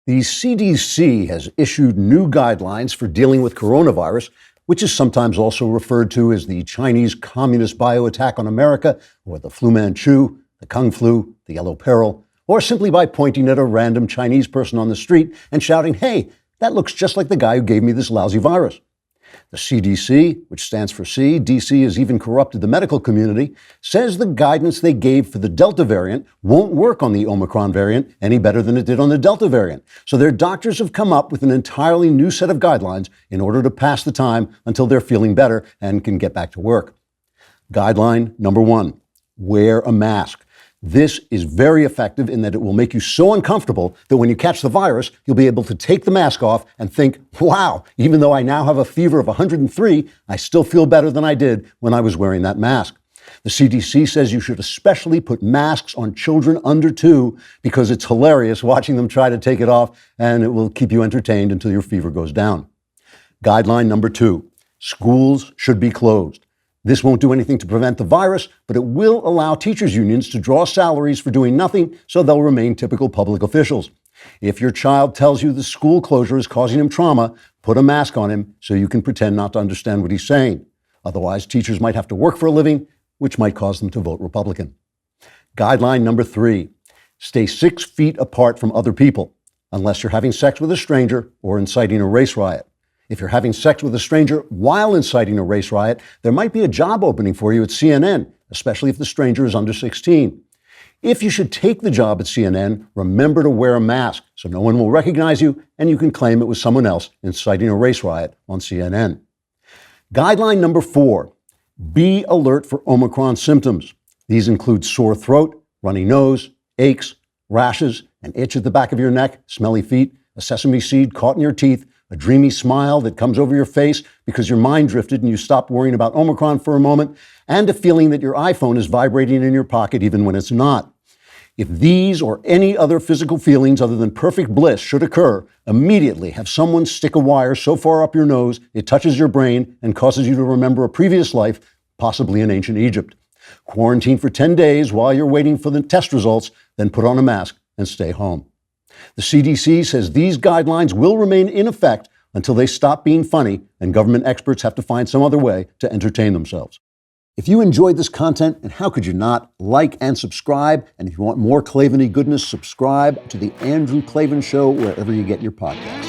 The CDC has issued new guidelines for dealing with coronavirus, which is sometimes also referred to as the Chinese Communist bioattack on America, or the Flu Manchu, the Kung Flu, the Yellow Peril, or simply by pointing at a random Chinese person on the street and shouting, "Hey, that looks just like the guy who gave me this lousy virus." The CDC, which stands for C, DC has even corrupted the medical community, says the guidance they gave for the Delta variant won't work on the Omicron variant any better than it did on the Delta variant. So their doctors have come up with an entirely new set of guidelines in order to pass the time until they're feeling better and can get back to work. Guideline number 1, wear a mask. This is very effective in that it will make you so uncomfortable that when you catch the virus, you'll be able to take the mask off and think, wow, even though I now have a fever of 103, I still feel better than I did when I was wearing that mask. The CDC says you should especially put masks on children under 2 because it's hilarious watching them try to take it off, and it will keep you entertained until your fever goes down. Guideline number 2, schools should be closed. This won't do anything to prevent the virus, but it will allow teachers' unions to draw salaries for doing nothing, so they'll remain typical public officials. If your child tells you the school closure is causing him trauma, put a mask on him so you can pretend not to understand what he's saying. Otherwise, teachers might have to work for a living, which might cause them to vote Republican. Guideline number 3, stay 6 feet apart from other people, unless you're having sex with a stranger or inciting a race riot. If you're having sex with a stranger while inciting a race riot, there might be a job opening for you at CNN, especially if the stranger is under 16. If you should take the job at CNN, remember to wear a mask so no one will recognize you and you can claim it was someone else inciting a race riot on CNN. Guideline number 4, be alert for Omicron symptoms. These include sore throat, runny nose, aches, rashes, an itch at the back of your neck, smelly feet, a sesame seed caught in your teeth, a dreamy smile that comes over your face because your mind drifted and you stopped worrying about Omicron for a moment, and a feeling that your iPhone is vibrating in your pocket even when it's not. If these or any other physical feelings other than perfect bliss should occur, immediately have someone stick a wire so far up your nose it touches your brain and causes you to remember a previous life, possibly in ancient Egypt. Quarantine for 10 days while you're waiting for the test results, then put on a mask and stay home. The CDC says these guidelines will remain in effect until they stop being funny and government experts have to find some other way to entertain themselves. If you enjoyed this content, and how could you not, like and subscribe. And if you want more Klavan-y goodness, subscribe to The Andrew Klavan Show wherever you get your podcasts.